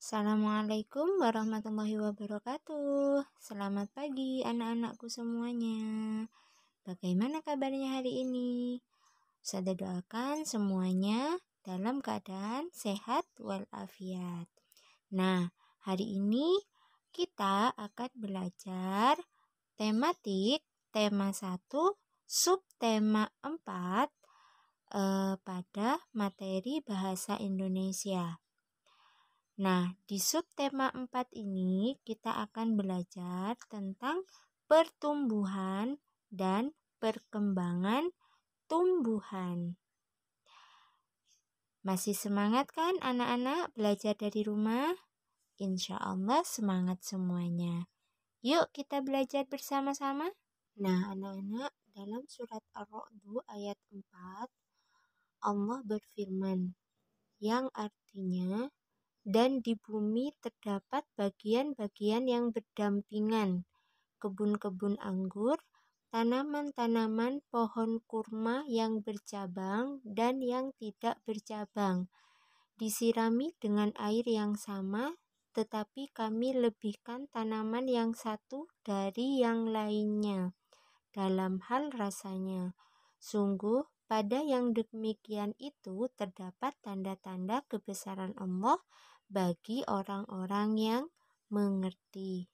Assalamualaikum warahmatullahi wabarakatuh. Selamat pagi anak-anakku semuanya. Bagaimana kabarnya hari ini? Ustazah doakan semuanya dalam keadaan sehat walafiat. Nah, hari ini kita akan belajar tematik tema 1, subtema 4 pada materi bahasa Indonesia. Nah, di subtema 4 ini kita akan belajar tentang pertumbuhan dan perkembangan tumbuhan. Masih semangat kan anak-anak belajar dari rumah? Insya Allah semangat semuanya. Yuk kita belajar bersama-sama. Nah, anak-anak, dalam surat Ar-Ra'd ayat 4, Allah berfirman, yang artinya, dan di bumi terdapat bagian-bagian yang berdampingan, kebun-kebun anggur, tanaman-tanaman pohon kurma yang bercabang dan yang tidak bercabang, disirami dengan air yang sama, tetapi kami lebihkan tanaman yang satu dari yang lainnya dalam hal rasanya. Sungguh pada yang demikian itu terdapat tanda-tanda kebesaran Allah bagi orang-orang yang mengerti.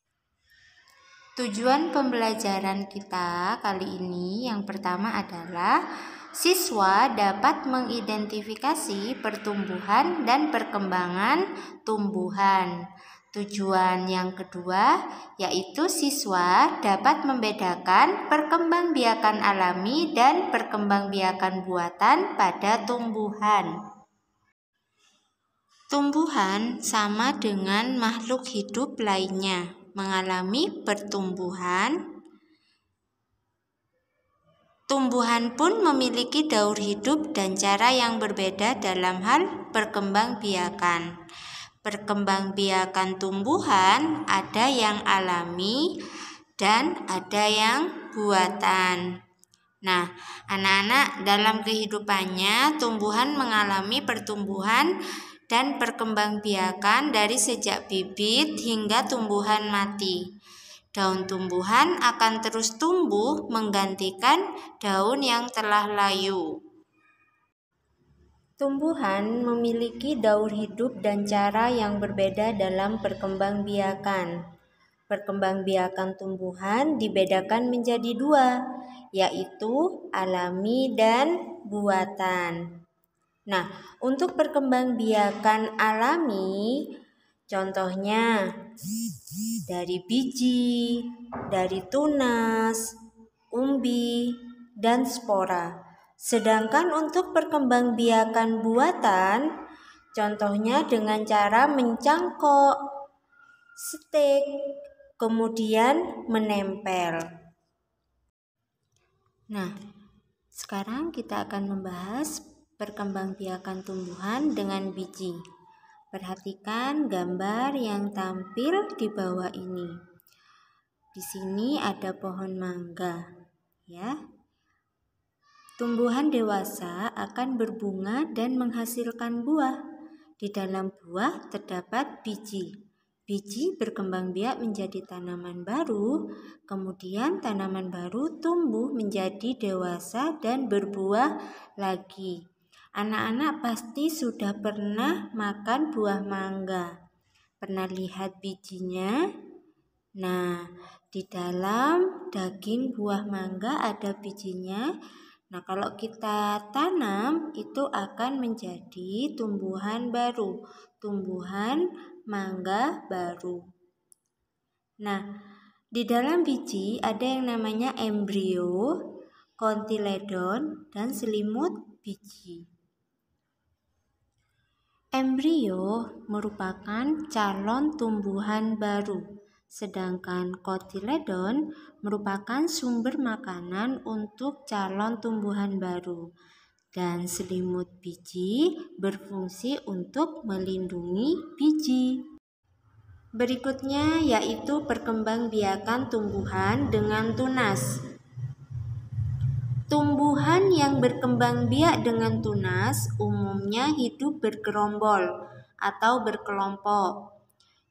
Tujuan pembelajaran kita kali ini yang pertama adalah siswa dapat mengidentifikasi pertumbuhan dan perkembangan tumbuhan. Tujuan yang kedua yaitu siswa dapat membedakan perkembangbiakan alami dan perkembangbiakan buatan pada tumbuhan. Tumbuhan sama dengan makhluk hidup lainnya, mengalami pertumbuhan. Tumbuhan pun memiliki daur hidup dan cara yang berbeda dalam hal perkembangbiakan. Perkembangbiakan tumbuhan ada yang alami dan ada yang buatan. Nah, anak-anak dalam kehidupannya tumbuhan mengalami pertumbuhan dan perkembangbiakan dari sejak bibit hingga tumbuhan mati. Daun tumbuhan akan terus tumbuh menggantikan daun yang telah layu. Tumbuhan memiliki daur hidup dan cara yang berbeda dalam perkembangbiakan. Perkembangbiakan tumbuhan dibedakan menjadi dua, yaitu alami dan buatan. Nah, untuk perkembangbiakan alami, contohnya dari biji, dari tunas, umbi, dan spora. Sedangkan untuk perkembangbiakan buatan, contohnya dengan cara mencangkok, stek, kemudian menempel. Nah, sekarang kita akan membahas perkembangbiakan tumbuhan dengan biji. Perhatikan gambar yang tampil di bawah ini. Di sini ada pohon mangga, ya. Tumbuhan dewasa akan berbunga dan menghasilkan buah. Di dalam buah terdapat biji. Biji berkembang biak menjadi tanaman baru, kemudian tanaman baru tumbuh menjadi dewasa dan berbuah lagi. Anak-anak pasti sudah pernah makan buah mangga. Pernah lihat bijinya? Nah, di dalam daging buah mangga ada bijinya. Nah, kalau kita tanam itu akan menjadi tumbuhan baru, tumbuhan mangga baru. Nah, di dalam biji ada yang namanya embrio, kontiledon, dan selimut biji. Embrio merupakan calon tumbuhan baru, sedangkan kotiledon merupakan sumber makanan untuk calon tumbuhan baru. Dan selimut biji berfungsi untuk melindungi biji. Berikutnya yaitu perkembangbiakan tumbuhan dengan tunas. Tumbuhan yang berkembang biak dengan tunas umumnya hidup bergerombol atau berkelompok.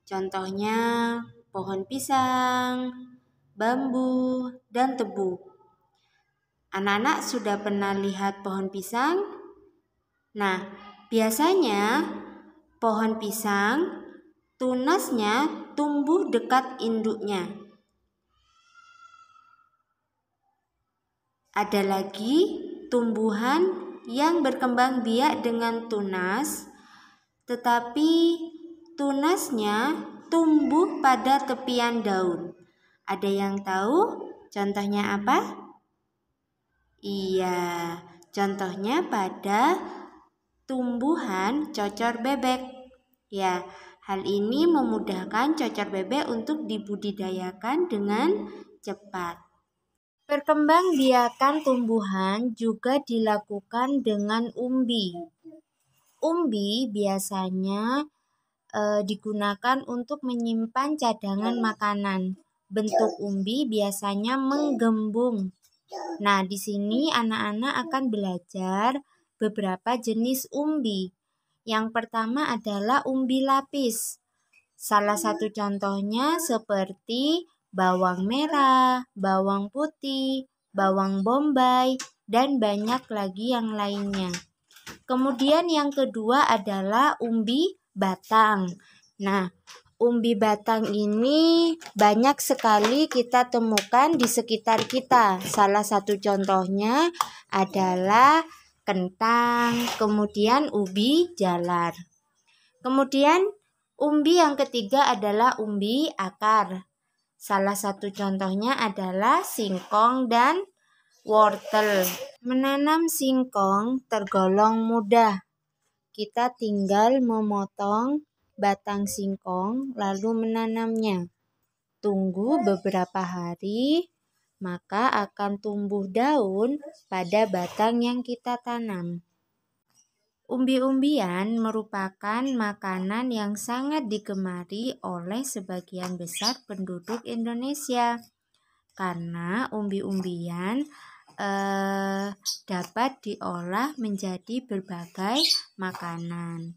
Contohnya pohon pisang, bambu, dan tebu. Anak-anak sudah pernah lihat pohon pisang? Nah, biasanya pohon pisang tunasnya tumbuh dekat induknya. Ada lagi tumbuhan yang berkembang biak dengan tunas, tetapi tunasnya tumbuh pada tepian daun. Ada yang tahu contohnya apa? Iya, contohnya pada tumbuhan cocor bebek. Ya, hal ini memudahkan cocor bebek untuk dibudidayakan dengan cepat. Perkembangbiakan tumbuhan juga dilakukan dengan umbi. Umbi biasanya digunakan untuk menyimpan cadangan makanan. Bentuk umbi biasanya menggembung. Nah, di sini anak-anak akan belajar beberapa jenis umbi. Yang pertama adalah umbi lapis. Salah satu contohnya seperti bawang merah, bawang putih, bawang bombay, dan banyak lagi yang lainnya. Kemudian yang kedua adalah umbi batang. Nah, umbi batang ini banyak sekali kita temukan di sekitar kita. Salah satu contohnya adalah kentang, kemudian ubi jalar. Kemudian umbi yang ketiga adalah umbi akar. Salah satu contohnya adalah singkong dan wortel. Menanam singkong tergolong mudah. Kita tinggal memotong batang singkong lalu menanamnya. Tunggu beberapa hari, maka akan tumbuh daun pada batang yang kita tanam. Umbi-umbian merupakan makanan yang sangat digemari oleh sebagian besar penduduk Indonesia. Karena umbi-umbian dapat diolah menjadi berbagai makanan.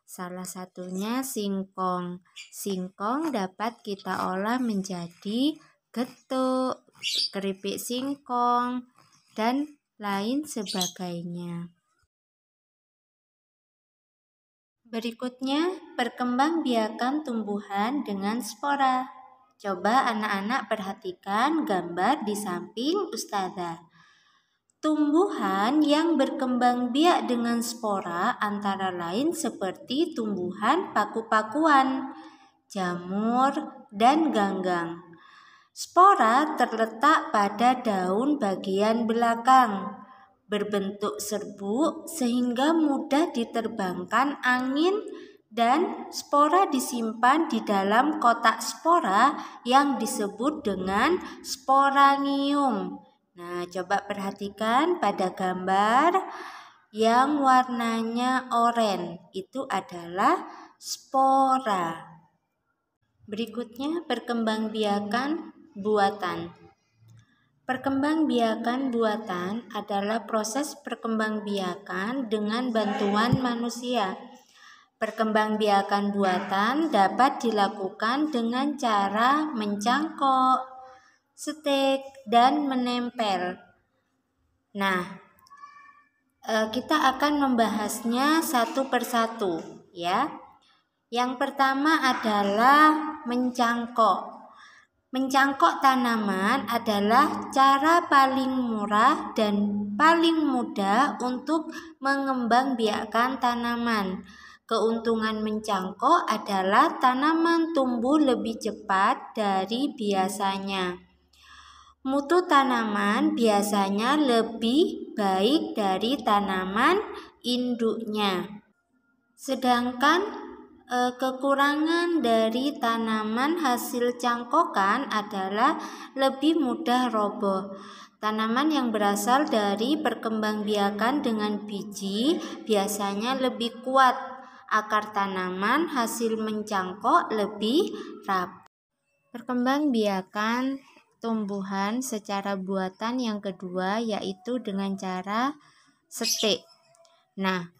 Salah satunya singkong. Singkong dapat kita olah menjadi getuk, keripik singkong, dan lain sebagainya. Berikutnya, perkembangbiakan tumbuhan dengan spora. Coba anak-anak perhatikan gambar di samping Ustazah. Tumbuhan yang berkembang biak dengan spora antara lain seperti tumbuhan paku-pakuan, jamur, dan ganggang. Spora terletak pada daun bagian belakang, berbentuk serbuk sehingga mudah diterbangkan angin, dan spora disimpan di dalam kotak spora yang disebut dengan sporangium. Nah, coba perhatikan pada gambar yang warnanya oranye, itu adalah spora. Berikutnya, perkembangbiakan buatan. Perkembangbiakan buatan adalah proses perkembangbiakan dengan bantuan manusia. Perkembangbiakan buatan dapat dilakukan dengan cara mencangkok, stek, dan menempel. Nah, kita akan membahasnya satu persatu, ya. Yang pertama adalah mencangkok. Mencangkok tanaman adalah cara paling murah dan paling mudah untuk mengembangbiakkan tanaman. Keuntungan mencangkok adalah tanaman tumbuh lebih cepat dari biasanya. Mutu tanaman biasanya lebih baik dari tanaman induknya. Sedangkan kekurangan dari tanaman hasil cangkokan adalah lebih mudah roboh. Tanaman yang berasal dari perkembangbiakan dengan biji biasanya lebih kuat. Akar tanaman hasil mencangkok lebih rapuh. Perkembangbiakan tumbuhan secara buatan yang kedua yaitu dengan cara stek. Nah,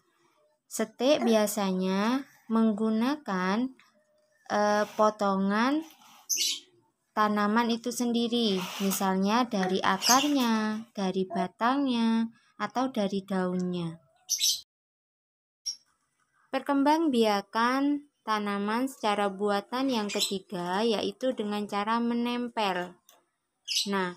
stek biasanya menggunakan potongan tanaman itu sendiri, misalnya dari akarnya, dari batangnya, atau dari daunnya. Perkembangbiakan tanaman secara buatan yang ketiga yaitu dengan cara menempel. Nah,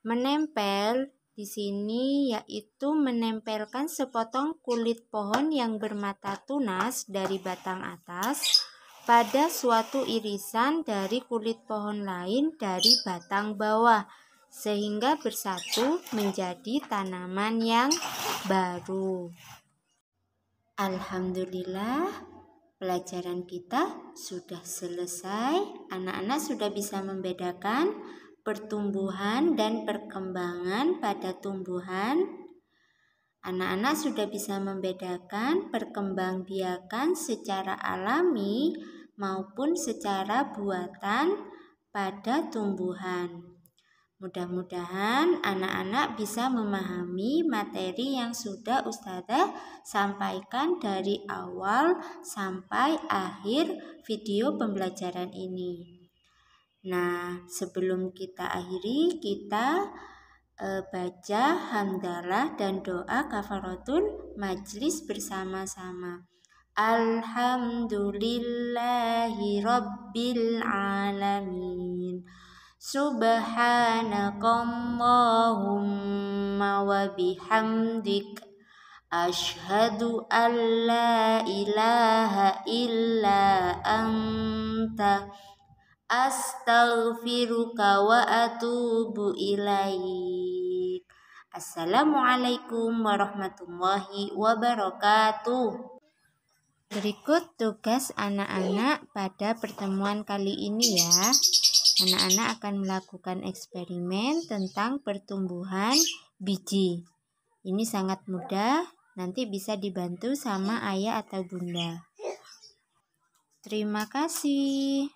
menempel di sini yaitu menempelkan sepotong kulit pohon yang bermata tunas dari batang atas pada suatu irisan dari kulit pohon lain dari batang bawah, sehingga bersatu menjadi tanaman yang baru. Alhamdulillah, pelajaran kita sudah selesai. Anak-anak sudah bisa membedakan pertumbuhan dan perkembangan pada tumbuhan. Anak-anak sudah bisa membedakan perkembangbiakan secara alami maupun secara buatan pada tumbuhan. Mudah-mudahan anak-anak bisa memahami materi yang sudah Ustazah sampaikan dari awal sampai akhir video pembelajaran ini. Nah, sebelum kita akhiri, kita baca hamdalah dan doa kafaratul majlis bersama-sama. Alhamdulillahi rabbil alamin. Subhanakallahumma wa bihamdik. Asyhadu an la ilaha illa anta. Astaghfiruka wa atubu ilaik. Assalamualaikum warahmatullahi wabarakatuh. Berikut tugas anak-anak pada pertemuan kali ini ya. Anak-anak akan melakukan eksperimen tentang pertumbuhan biji. Ini sangat mudah, nanti bisa dibantu sama ayah atau bunda. Terima kasih.